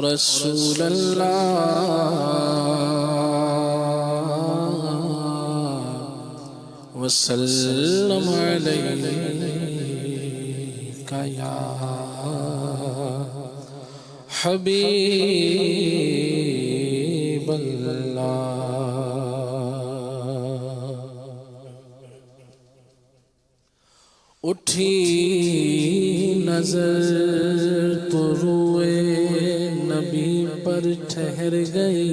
رسول اللہ وسلم علیک یا حبیب اللہ۔ اٹھی نظر تو روئے نبی پر ٹھہر گئی،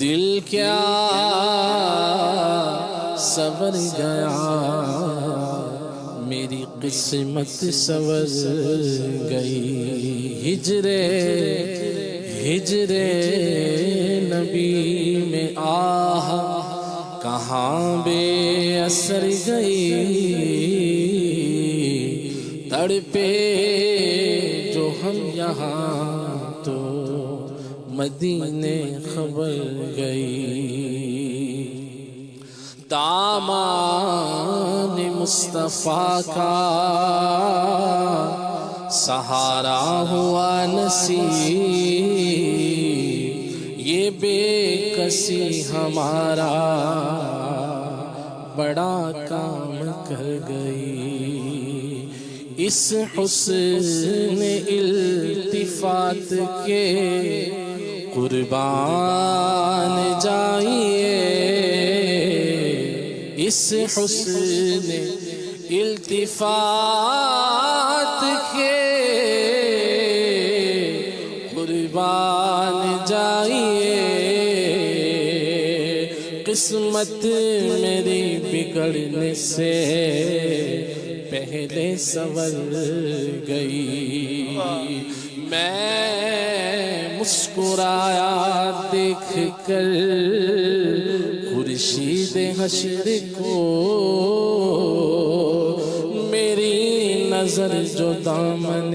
دل کیا سور گیا، میری قسمت سور گئی۔ ہجر نبی میں آہ کہاں بے اثر گئی، تڑپے جو ہم یہاں تو مدینے خبر گئی۔ دامان مصطفیٰ کا سہارا ہوا نصیب، یہ بے کسی ہمارا بڑا کام کر گئی۔ اس حسن التفات کے قربان جائیے، اس حسن التفات کے قربان جائیے۔ قسمت میری بگڑنے سے پہلے سنور گئی، میں مسکرایا دیکھ کر خورشید حشر کو، میری نظر جو دامن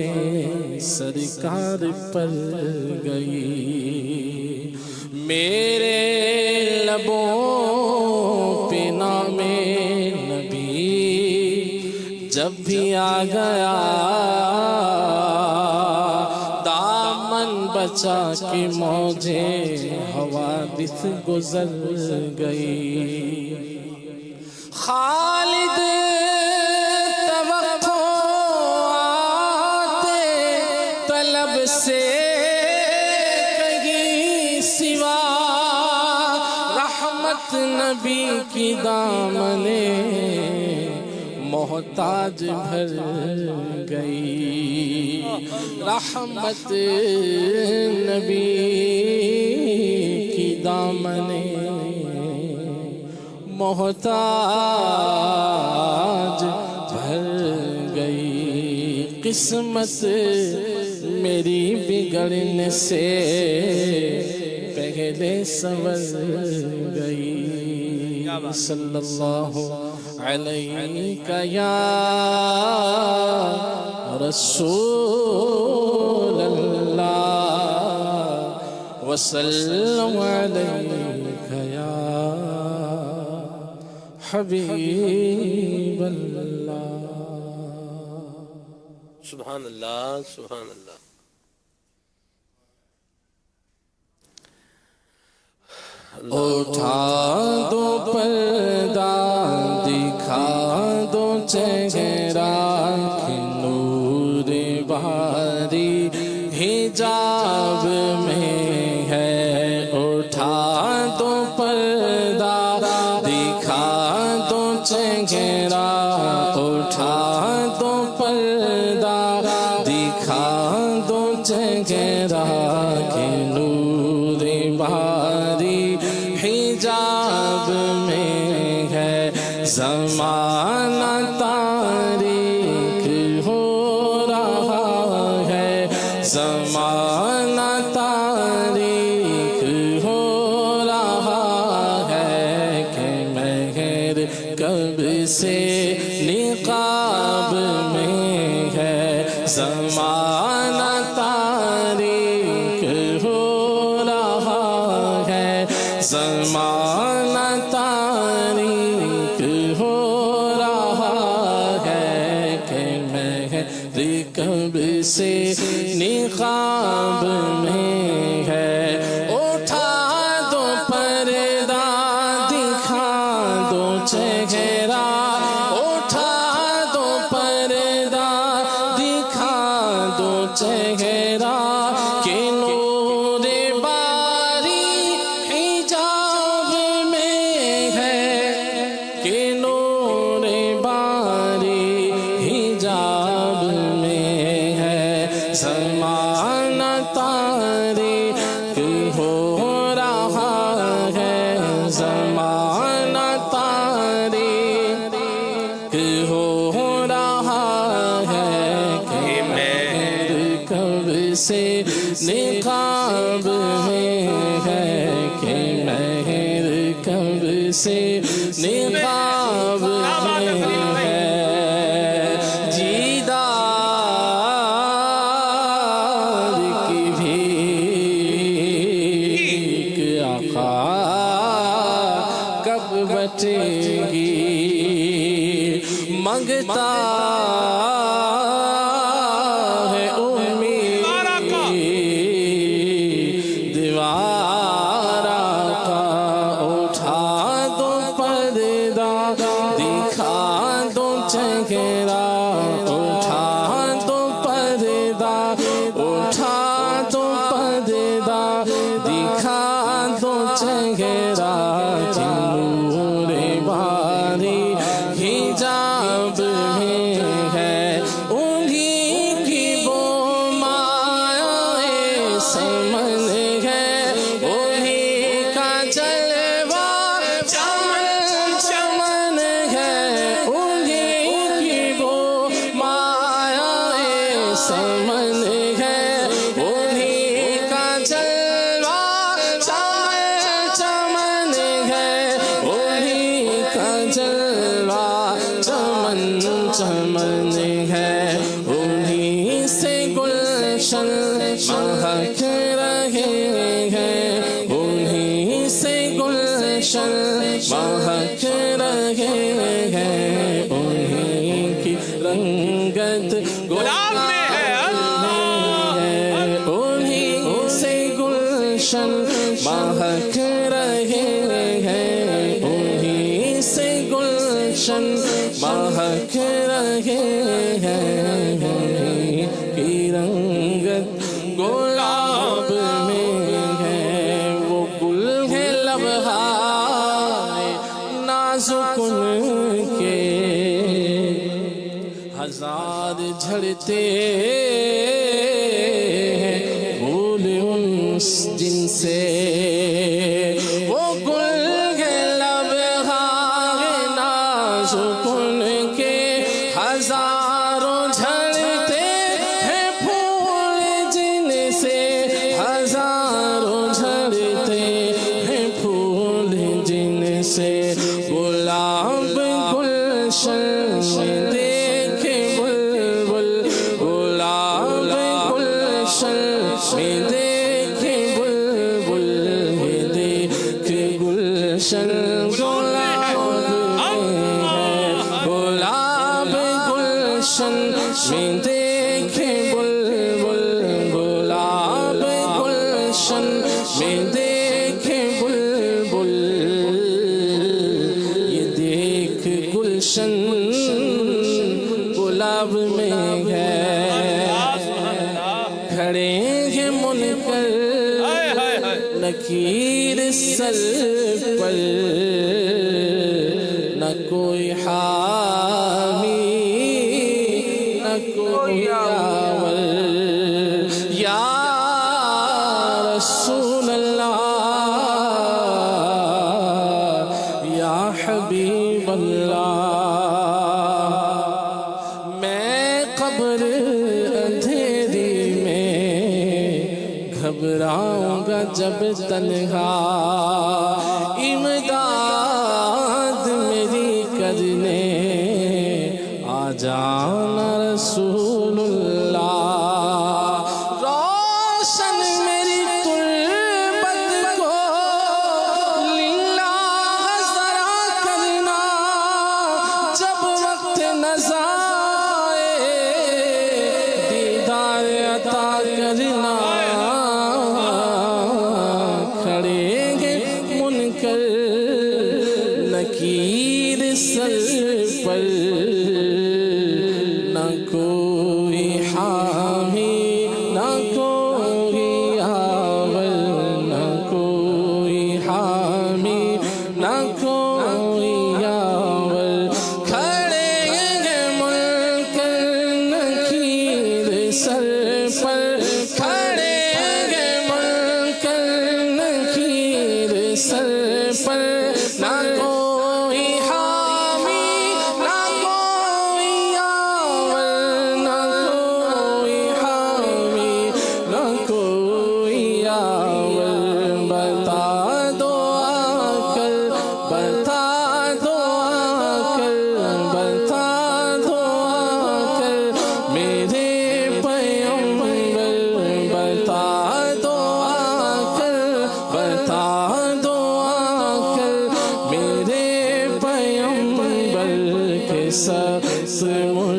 سرکار پر گئی، میرے لبوں پہ نام نبی جب بھی آ گیا، دامن بچا کے موجیں حوادث گزر گئی۔ خالد توقع آتے طلب سے کہیں سوا، رحمت نبی کی دامنیں محتاج بھر گئی، رحمت نبی کی دامنیں محتاج بھر گئی۔ قسمت میری بگڑنے سے پہلے سنور گئی۔ صلی اللہ علیک یا رسول اللہ وسلم علیک یا حبیب اللہ۔ سبحان اللہ، سبحان اللہ۔ اٹھا دو پردہ، دکھا دو چہرہ، نور باری حجاب میں ہے۔ اٹھا دو پردہ، دکھا دو چہرہ، اٹھا دو پردہ، دکھا دو چہرہ، نور باری حجاب میں ہے۔ زمانہ تاریک ہو رہا ہے، زمانہ تاریک ہو رہا ہے، کہ مہر کب سے نقاب میں ہے۔ زمانہ تاریک ہو رہا ہے، زمانہ تاریک ہو رہا ہے، کہ مہر کب سے نقاب میں ہے اٹھا دو پردہ دکھا دو چہرہ اٹھا دو پردہ دکھا دو چہرہ کہ نور باری حجاب میں ہے کہ نور باری حجاب میں ہے زمانہ تاریک ہو رہا ہے زمانہ تاریک ہو رہا ہے کہ مہر کب سے نقاب میں ہے کہ مہر کب سے نقاب میں ہے دیدار کی بھیک آقا کب بچے گی منگتا ہے امید دیوار آقا اٹھا دو پردہ دکھا دو چہرہ اٹھا دو پردہ اٹھا دو پردہ دکھا دو چہرہ نور باری حجاب میں ہے انہی کی وہ مایہ سمن ہے انہی کا جلوہ چمن چمن ہے انہی کی وہ مایہ سمن ہے انہی کا جلوہ چمن چمن ہے انہی کا جلوہ چمن چمن ہے انہی سے گلشن مہک رہے ہیں انہی سے گلشن مہک رہے ہیں انہی کی رنگت گلاب میں ہے انہی سے گلشن مہک رہے ہیں انہی سے گلشن مہک رہے ہیں انہی کی رنگت گلاب میں ہے وہ گل ہے لبہائے نازک ان کے ہزار جھڑتے ہیں پھول اس جن سے وہ گل ہے لبہائے نازک ان کے ہزاروں جھڑتے ہیں پھول جن سے ہزاروں جھڑتے ہیں پھول جن سے گلاب گلشن میں دیکھے بلبل گلاب گلشن میں دیکھے بلبل یہ دیکھ گلشن گلاب ہے گلاب گلشن میں دیکھے بلبل گلاب گلشن میں دیکھے بلبل یہ دیکھ گلشن گلاب میں ہے کھڑے ہیں منکر نکیر سر پر نہ کوئی حامی نہ کوئی آور یا رسول اللہ یا حبیب اللہ میں قبر اندھیری میں گھبراؤں گا جب تنہا امداد میری کرنے آ جانا رسول اللہ روشن میری تربت کو للہ ذرا کرنا جب وقت نظر آئے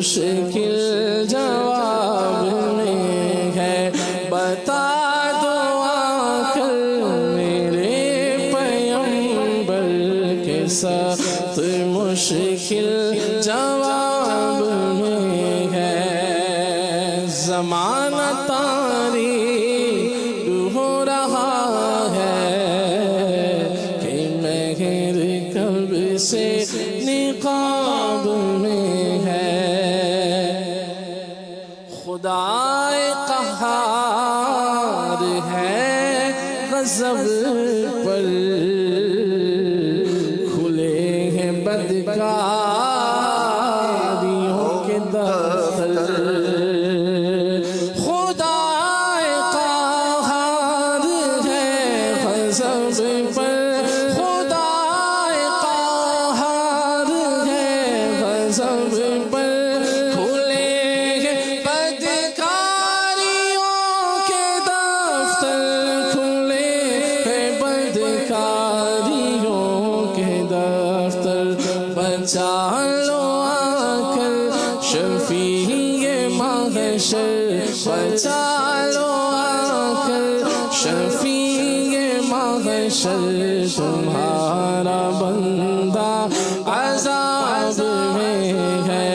مشکل جواب میں ہے، بتا دو آ کر میرے پیغمبر کے سخت مشکل جواب میں ہے۔ زمانہ تاریک ہو رہا ہے کہ مہر کب سے نقاب میں ہے، خدائے قہار ہے غضب پر، کھلے ہیں بدکاریوں کے دفتر، خدائے قہار ہے غضب پر، خدائے قہار ہے غضب پر، کھلے ہیں بدکاریوں کے دفتر، کھلے ہیں بدکاریوں کے دفتر، بچا لو آ کر شفیع محشر، بچا لو آ کر شفیع محشر، تمہارا بندہ عذاب میں ہے،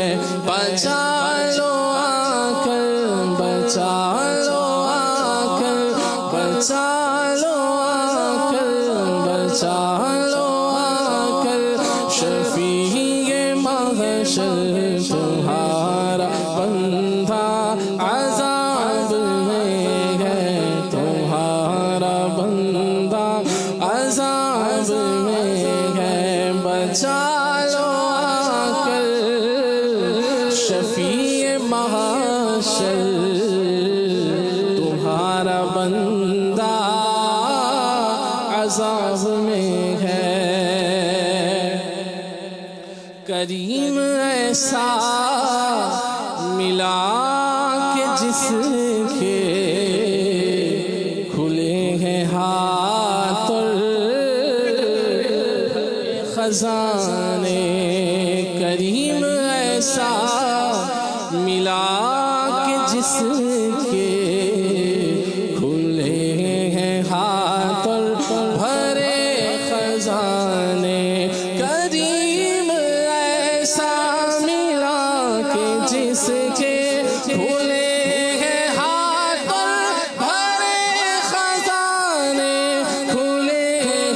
بچا لو آ کر، بچا لو آ کر، بچا لو آ کر، بچا لو آ کر شفیع محشر، تمہارا بندہ عذاب میں ہے، تمہارا بندہ عذاب میں ہے، بچا لو آ کر شفیع محشر، تمہارا بندہ عذاب میں ہے۔ کریم ایسا ملا کہ جس کے کھلے ہیں ہاتھ اور خزانے، کریم ایسا ملا کہ جس کے کھلے ہیں ہاتھ اور بھرے خزانے، کریم ایسا ملا کہ جس کے کھلے ہیں ہاتھ اور بھرے خزانے، کھلے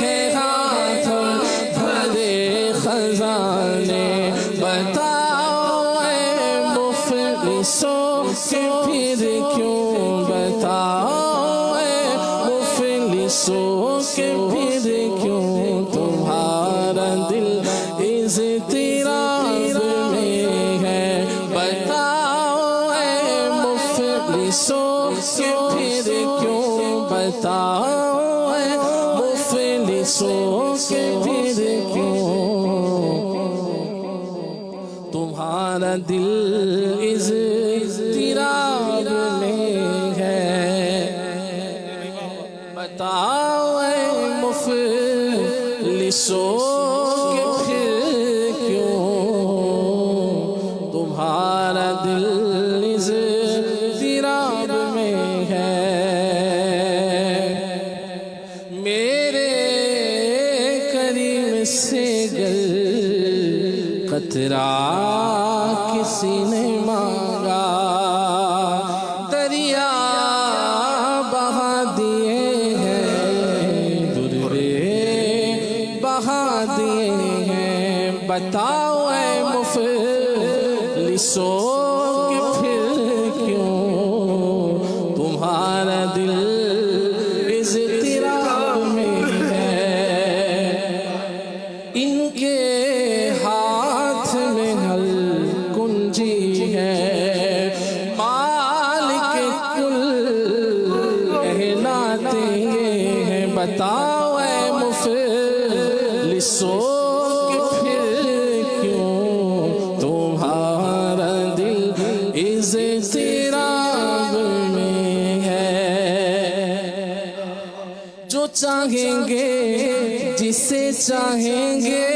ہیں ہاتھ اور بھرے خزانے، بتاؤ اے مفلسوں کہ پھر کیوں، بتاؤ اے مفلسوں کہ پھر کیوں تمہارا دل اضطراب میں ہے، بتاؤ اے مفلسوں کہ پھر کیوں، بتاؤ اے مفلسوں کہ پھر کیوں تمہارا دل اضطراب میں ہے، بتاؤ اے مفلسوں کہ پھر کیوں تمہارا دل اضطراب میں ہے۔ میرے کریم سے گر قطرہ کسی نے مانگا، دریا بہا دیے ہیں، درے بہا دیے ہیں، بتاؤ اے مفلسوں کہ پھر کیوں تمہارا دل اضطراب میں ہے، ان کے ہاتھ میں ہر کنجی ہے، مالک کل کہلاتے ہیں، بتاؤ اے مفلسوں کہ پھر کیوں تمہارا دل اضطراب میں ہے، جو چاہیں گے جسے چاہیں گے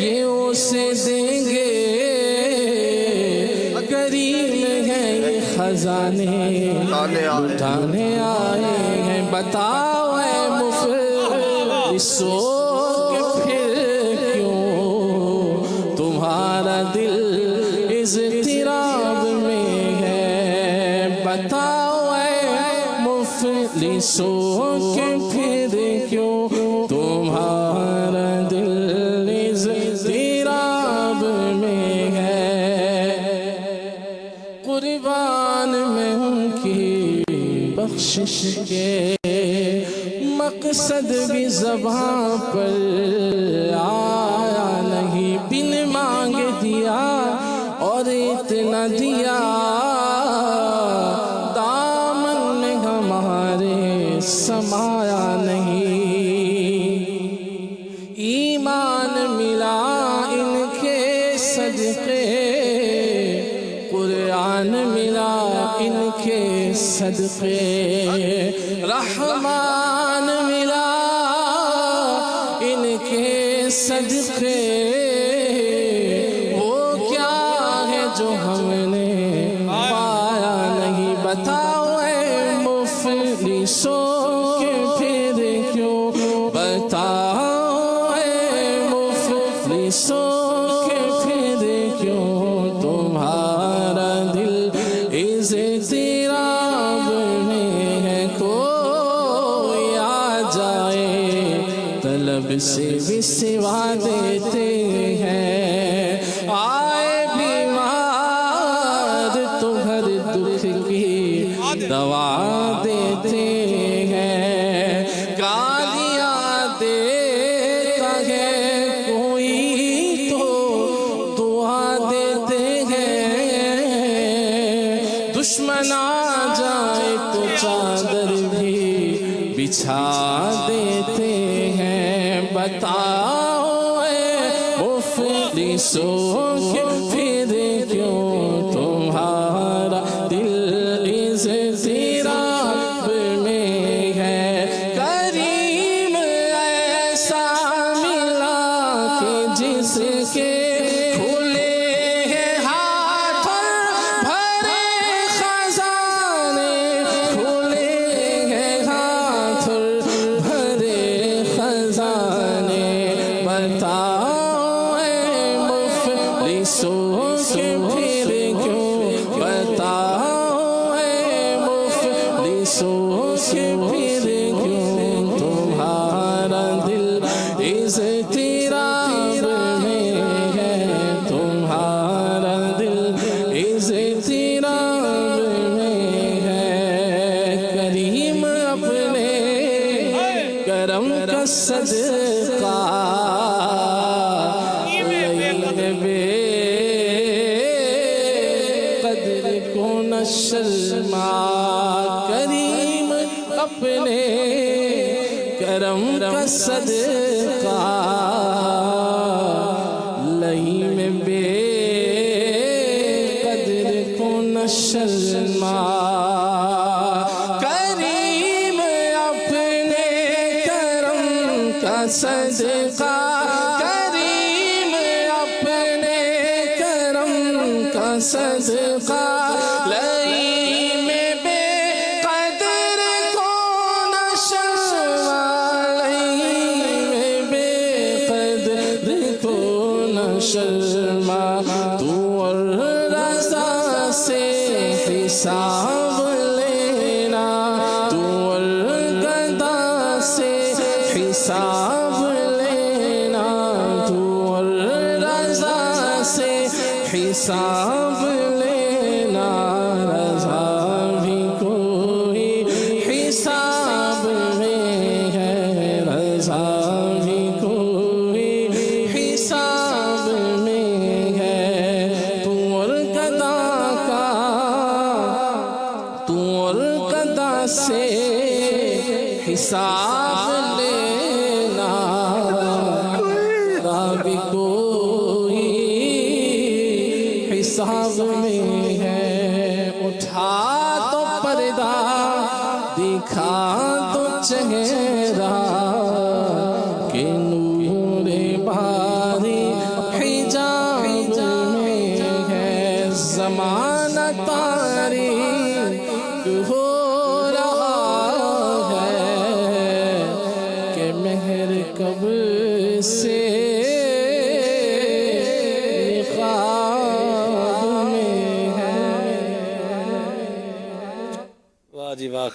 یہ اسے دیں گے، کریم ہے یہ خزانے لٹانے آئے ہیں بتاؤ اے مفلسوں کہ پھر کیوں تمہارا دل اضطراب میں ہے بتاؤ اے مفلسوں کہ پھر کیوں تمہارا دل اضطراب میں ہے قربان میں ان کی بخشش کے مقصد بھی زباں پر آیا نہیں بن مانگ دیا اور اتنا دیا دامن میں ہمارے سمایا نہیں ایمان ملا ان کے صدقے قرآن ملا ان کے صدقے رحمان ملا ان کے صدقے وہ کیا ہے جو ہم نے پایا نہیں بتاؤ اے مفلسوں کہ پھر کیوں بتاؤ اے مفلسوں کہ پھر کیوں تمہارا دل اضطراب میں ہے کوئی آ جائے طلب سے بھی سوا دیتے ہیں آئے بیمار تو ہر دکھ کی دوا دیتے ہیں گالیاں دیتا ہے کوئی تو دعا دیتے ہیں دشمن آ جائے تو چادر بھی بچھا دیتے ہیں بتاؤ اے مفلسوں کہ پھر کیوں تمہارا دل اضطراب میں ہے کریم ایسا ملا کہ جس کے کھلے ہیں ہاتھ اور بھرے خزانے کھلے ہیں ہاتھ اور بھرے خزانے بتاؤ اے مفلسوں کہ پھر کیوں بتاؤ اے مفلسوں کہ پھر کیوں تمہارا دل اضطراب میں ہے تمہارا دل اضطراب میں ہے کریم اپنے کرم کا صدقہ بے قدر کو نہ شرما کریم اپنے کرم کا صدقہ لئی میں بے قدر کو نہ شرما کریم اپنے کرم کا صدقہ کریم اپنے کرم کا صدقہ لئی میں بے قدر کو نہ شرما لئی میں بے قدر کو نہ شرما تو اور رضا سے حساب لینا تو اور گدا سے حساب لینا تو اور رضا سے حساب لینا رضا بھی کوئی حساب میں ہے رضا بھی کوئی حساب میں ہے تو اور گدا کا تو اور گدا سے حساب لینا رضا بھی کوئی حساب میں ہے اٹھا تو پردہ دکھا تو چہرہ کہ نور باری حجاب میں ہے زمان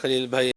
خلیل بھائی